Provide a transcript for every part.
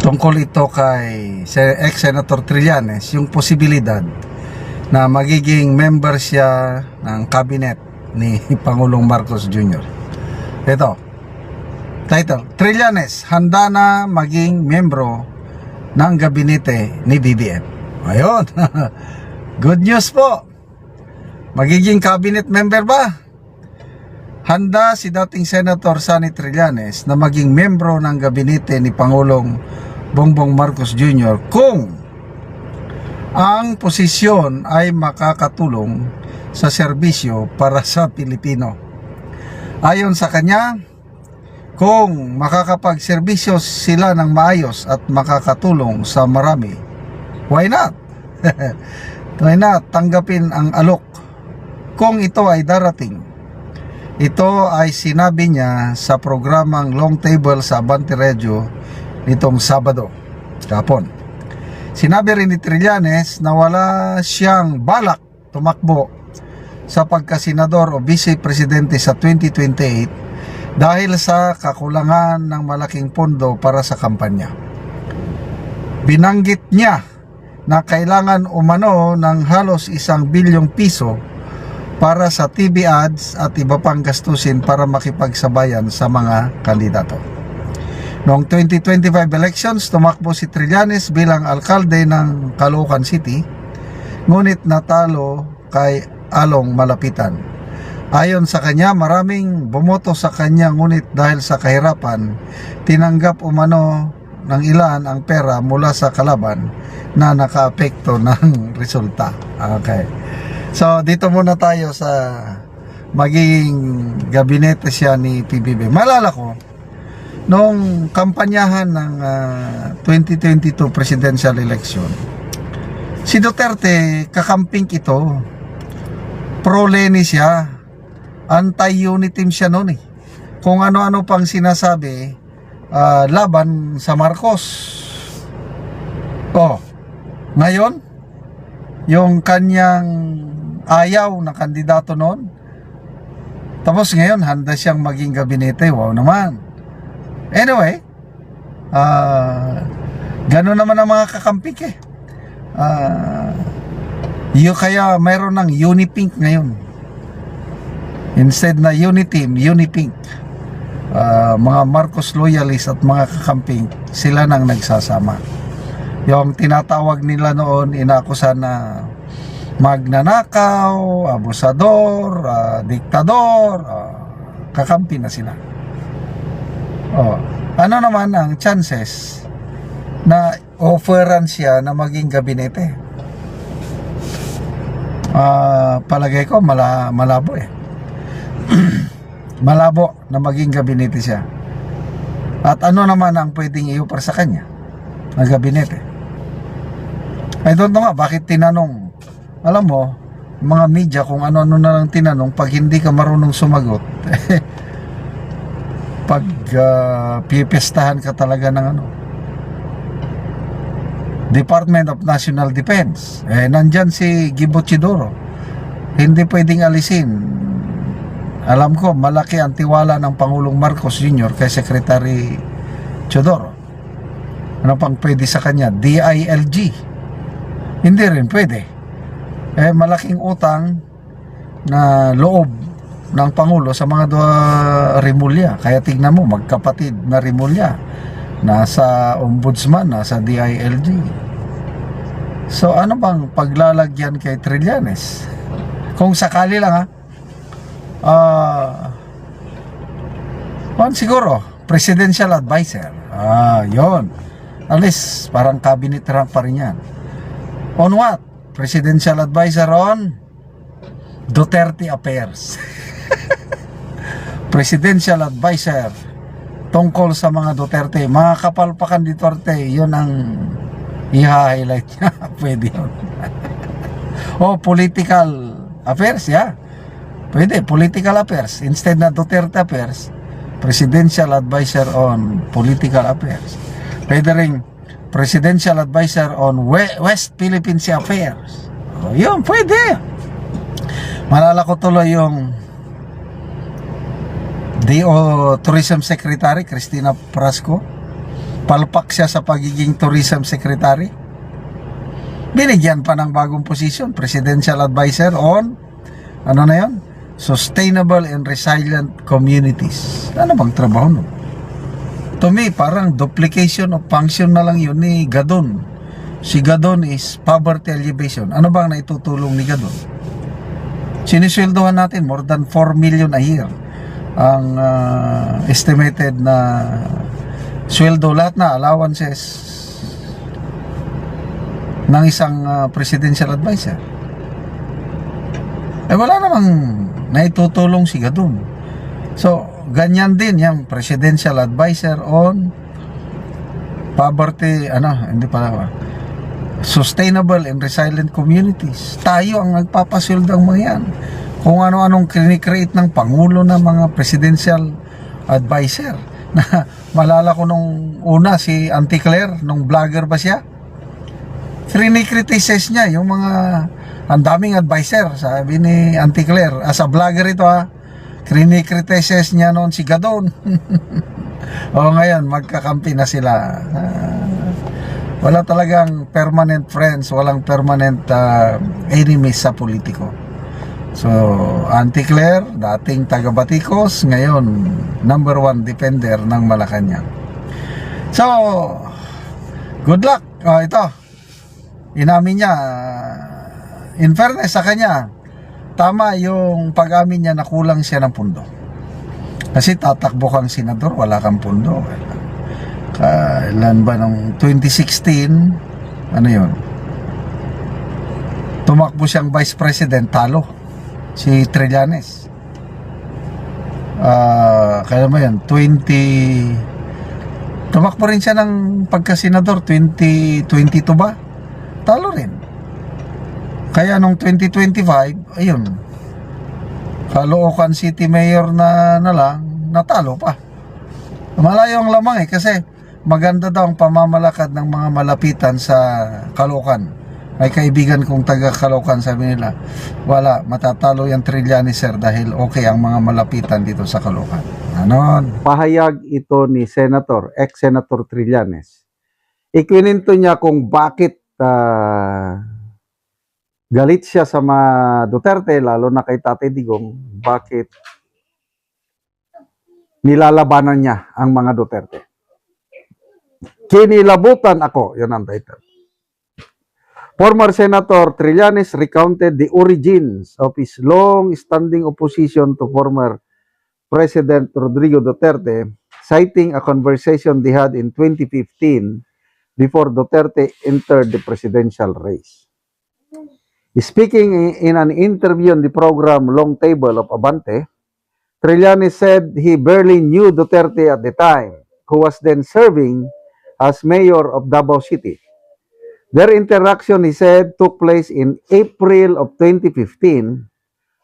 Tungkol ito kay ex-Senator Trillanes, yung posibilidad na magiging member siya ng cabinet ni Pangulong Marcos Jr. Ito, title, Trillanes, handa na maging membro ng gabinete ni BBM. Ayun, good news po. Magiging cabinet member ba? Handa si dating Senator Sonny Trillanes na maging membro ng gabinete ni Pangulong Bongbong Marcos Jr. kung ang posisyon ay makakatulong sa serbisyo para sa Pilipino. Ayon sa kanya, kung makakapagserbisyo sila ng maayos at makakatulong sa marami, why not? Why not? Tanggapin ang alok kung ito ay darating. Ito ay sinabi niya sa programang Long Table sa Abante Radio nitong Sabado, kahapon. Sinabi rin ni Trillanes na wala siyang balak tumakbo sa pagkasenador o vice-presidente sa 2028 dahil sa kakulangan ng malaking pondo para sa kampanya. Binanggit niya na kailangan umano ng halos 1 bilyong piso para sa TV ads at iba pang gastusin para makipagsabayan sa mga kandidato. Noong 2025 elections, tumakbo si Trillanes bilang alkalde ng Caloocan City, ngunit natalo kay Along Malapitan. Ayon sa kanya, maraming bumoto sa kanya, ngunit dahil sa kahirapan, tinanggap umano ng ilan ang pera mula sa kalaban na nakaapekto ng resulta. Okay. So, dito muna tayo sa magiging gabinete siya ni PBB. Malala ko, noong kampanyahan ng 2022 presidential election, si Duterte, kakamping ito, pro-Leni siya, anti-unity team siya noon eh. Kung ano-ano pang sinasabi, laban sa Marcos. Oh, ngayon, yung kanyang ayaw na kandidato noon, tapos ngayon, handa siyang maging gabinete. Wow naman. Anyway, gano'n naman ang mga kakampik eh. Kaya mayroon ng Unipink ngayon. Instead na Uniteam, Unipink. Mga Marcos loyalists at mga kakamping, sila nang nagsasama. Yung tinatawag nila noon, inaakusan na magnanakaw, abusador, diktador, kakampi na sila. Ano naman ang chances na offeran siya na maging gabinete? Palagay ko malabo eh. Malabo na maging gabinete siya. At ano naman ang pwedeng i-offer sa kanya na gabinete? I don't know nga bakit tinanong. Alam mo, mga media kung ano-ano na lang tinanong, pag hindi ka marunong sumagot pag pipestahan ka talaga ng Department of National Defense, nandyan si Gibo Chidoro, hindi pwedeng alisin. Alam ko malaki ang tiwala ng Pangulong Marcos Jr. kay Secretary Chidoro. Ano pang pwede sa kanya? DILG, hindi rin pwede. Malaking utang na loob ng Pangulo sa mga Rimulya. Kaya tignan mo, magkapatid na Rimulya, nasa Ombudsman, nasa DILG. So ano bang paglalagyan kay Trillanes? Kung sakali lang siguro presidential advisor. Yon. At least parang cabinet rank pa rin yan. On what? Presidential advisor on Duterte affairs. Presidential advisor tungkol sa mga Duterte, mga kapalpakan Duterte, yun ang i-highlight niya. Pwede yun. Political affairs, yeah. Pwede, political affairs. Instead na Duterte affairs, presidential advisor on political affairs. Pwede rin presidential advisor on West Philippine Sea affairs. Yun, pwede. Malala ko tuloy yung DO Tourism Secretary Cristina Prasco. palpak siya sa pagiging tourism secretary. Binigyan pa ng bagong posisyon, presidential advisor on, ano na yun? Sustainable and resilient communities. Ano bang trabaho no? To me, parang duplication of function na lang yun ni Gadon. Si Gadon is poverty alleviation. Ano bang naitutulong ni Gadon? Sinisweldohan natin more than 4 million a year ang estimated na sweldo, lahat na allowances ng isang presidential advisor. Wala namang naitutulong si Gadon. So, ganyan din yung presidential advisor on poverty, hindi pala, sustainable and resilient communities. Tayo ang nagpapasweldo ng mga yan. Kung ano-anong kinikreate ng Pangulo ng mga presidential advisor. Na malala ko nung una si Auntie Claire, nung vlogger ba siya? Kinikriticize niya yung mga, ang daming advisor, sabi ni Auntie Claire. As a vlogger ito kinikriticize niya noon si Gadon. O ngayon, magkakampi na sila. Wala talagang permanent friends, walang permanent enemies sa politiko. So, Auntie Claire, dating taga Baticos, ngayon, number 1 defender ng Malacanang. So, good luck. Ito, inamin niya, in fairness sa kanya, tama yung pag-amin niya na kulang siya ng pundo. Kasi tatakbo kang senador, wala kang pundo. Kailan ba nung 2016, ano yun? Tumakbo siyang vice president, talo. Si Trillanes. Kailan ba yan? Tumakbo rin siya ng pagka-senador, 2022 ba? Talo rin. Kaya nung 2025, ayun, Caloocan City Mayor na lang, natalo pa. Malayo ang lamang kasi maganda daw ang pamamalakad ng mga malapitan sa Caloocan. May kaibigan kong taga Caloocan, sabi nila, wala, matatalo yung Trillanes sir dahil okay ang mga malapitan dito sa Caloocan. Ganon. Pahayag ito ni ex-Senator Trillanes. Ikininto niya kung bakit galit siya sa mga Duterte, lalo na kay Tatay Digong, bakit nilalabanan niya ang mga Duterte. Kinilabutan ako, yun ang title. Former Senator Trillanes recounted the origins of his long-standing opposition to former President Rodrigo Duterte, citing a conversation they had in 2015 before Duterte entered the presidential race. Speaking in an interview on the program Long Table of Abante, Trillanes said he barely knew Duterte at the time, who was then serving as mayor of Davao City. Their interaction, he said, took place in April of 2015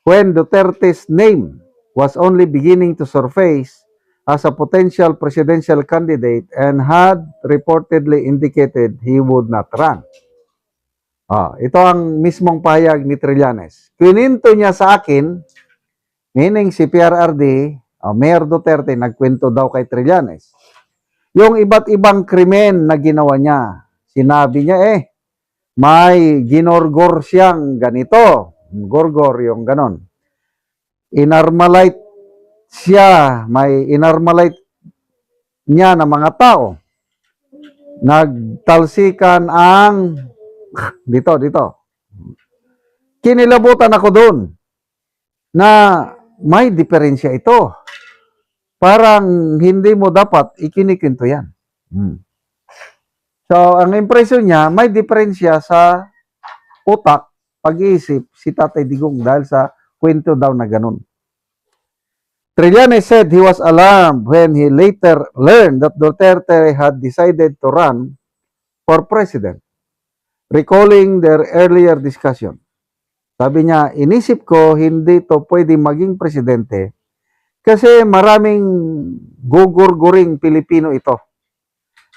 when Duterte's name was only beginning to surface as a potential presidential candidate and had reportedly indicated he would not run. Ito ang mismong pahayag ni Trillanes. Kininto niya sa akin, meaning si PRRD, Mayor Duterte, nagkwento daw kay Trillanes, yung iba't ibang krimen na ginawa niya. Sinabi niya may ginorgor siyang ganito. Gorgor yung ganon. Inarmalite siya, may inarmalite niya na mga tao. Nagtalsikan ang dito. Kinilabutan ako doon na may diferensya ito. Parang hindi mo dapat ikinikwento yan. So, ang impresyon niya, may diferensya sa utak, pag-iisip, si Tatay Digong dahil sa kwento daw na ganun. Trillanes said he was alarmed when he later learned that Duterte had decided to run for president, recalling their earlier discussion. Sabi niya, inisip ko hindi to pwede maging presidente kasi maraming gugurguring Pilipino ito.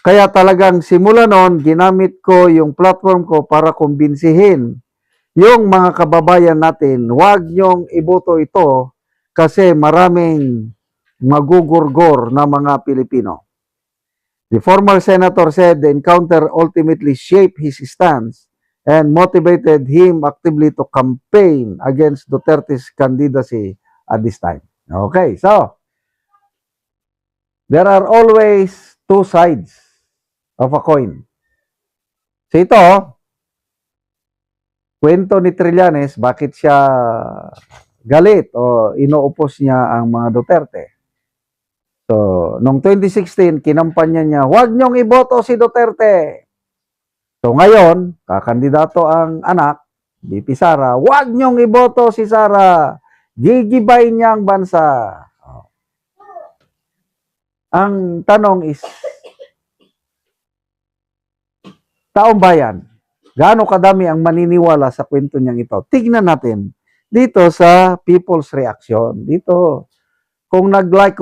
Kaya talagang simula noon, ginamit ko yung platform ko para kumbinsihin yung mga kababayan natin, huwag niyong iboto ito kasi maraming magugurgor na mga Pilipino. The former senator said the encounter ultimately shaped his stance and motivated him actively to campaign against Duterte's candidacy at this time. Okay, so there are always two sides of a coin. So ito, kwento ni Trillanes, bakit siya galit o inoopos niya ang mga Duterte. So, noong 2016, kinampanya niya, huwag niyong iboto si Duterte. So, ngayon, kakandidato ang anak, BP Sara, huwag niyong iboto si Sara. Gigibay niya ang bansa. Ang tanong is, taong bayan, gaano kadami ang maniniwala sa kwento niyang ito? Tignan natin dito sa people's reaction. Dito, kung nag-like,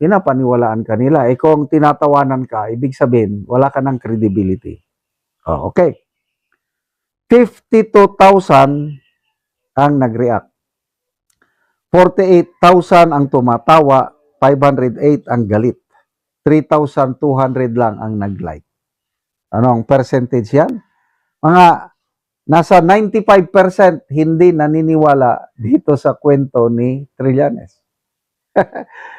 pinapaniwalaan ka nila. Eh kung tinatawanan ka, ibig sabihin, wala ka ng credibility. Oh, okay. 52,000 ang nag-react. 48,000 ang tumatawa, 508 ang galit. 3,200 lang ang nag-like. Anong percentage yan? Mga nasa 95% hindi naniniwala dito sa kwento ni Trillanes.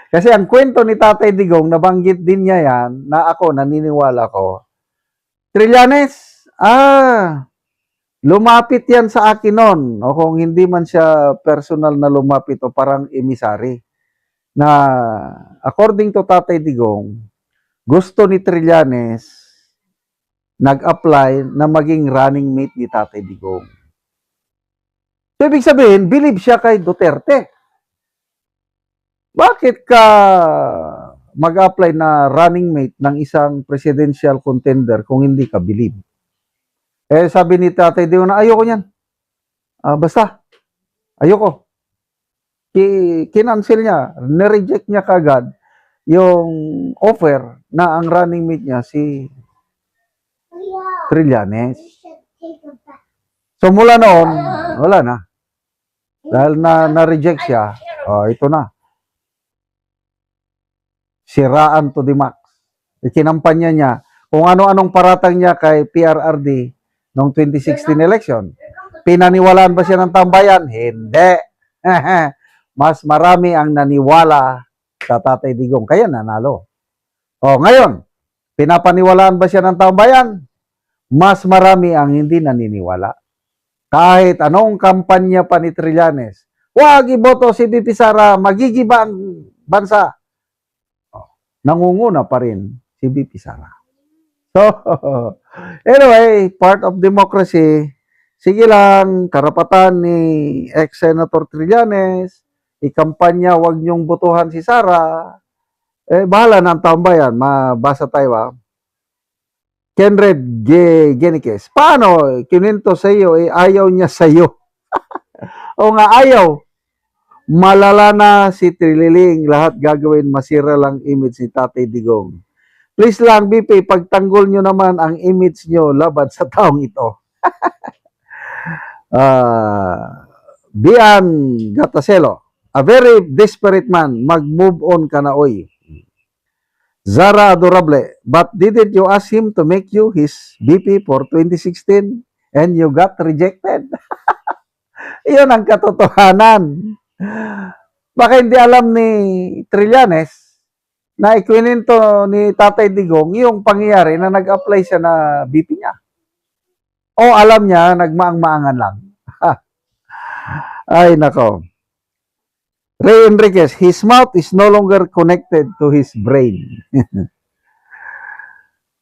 Kasi ang kwento ni Tatay Digong, nabanggit din niya yan, na ako naniniwala ko. Trillanes, lumapit yan sa akin noon. O kung hindi man siya personal na lumapit o parang emisary. Na according to Tatay Digong, gusto ni Trillanes nag-apply na maging running mate ni Tatay Digong. So, ibig sabihin, believe siya kay Duterte. Bakit ka mag-apply na running mate ng isang presidential contender kung hindi ka believe? Eh, sabi ni Tatay Digong na ayoko niyan. Basta, ayoko. Kinancel niya, nireject niya kagad yung offer na ang running mate niya si Trillanes. So mula noon, wala na. Dahil na-reject siya, ito na. Siraan to the max. Ikinampanya niya kung ano-anong paratang niya kay PRRD noong 2016 election. Pinaniwalaan ba siya ng tambayan? Hindi. Mas marami ang naniwala sa Tatay Digong. Kaya nanalo. Ngayon, pinapaniwalaan ba siya ng tambayan? Mas marami ang hindi naniniwala. Kahit anong kampanya pa ni Trillanes, huwag iboto si BP Sara, magigiba ang bansa. Nangunguna pa rin si BP Sara. So, anyway, part of democracy, sige lang, karapatan ni ex-Senator Trillanes, ikampanya, huwag niyong botohan si Sara, bahala na ang tambayan, mabasa tayo Kenred Genikes. Paano? Kininto sa iyo, ayaw niya sa iyo. O nga, ayaw. Malala na si Trililing. Lahat gagawin, masira lang image ni Tatay Digong. Please lang, BP, pagtanggol nyo naman ang image nyo laban sa taong ito. Bian Gataselo. A very desperate man. Mag-move on ka na, oy. Zara Adorable, but didn't you ask him to make you his VP for 2016 and you got rejected? Iyon ang katotohanan. Baka hindi alam ni Trillanes na ikwininto ni Tatay Digong yung pangyayari na nag-apply siya na VP niya. O alam niya, nagmaang-maangan lang. Ay, nako. Ray Enriquez, his mouth is no longer connected to his brain.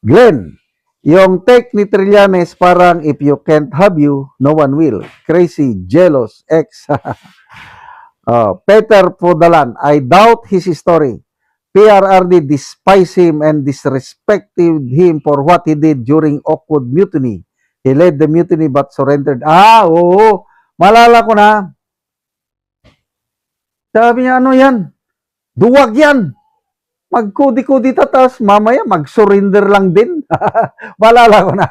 Glenn, yung take ni Trillanes parang if you can't have you, no one will. Crazy, jealous, ex. Peter Podalan, I doubt his story. PRRD despise him and disrespected him for what he did during awkward mutiny. He led the mutiny but surrendered. Oo. Malala ko na. Sabi niya, ano yan? Duwag yan. Magkudi-kudi tapos mamaya mag-surrender lang din. Malala ko na.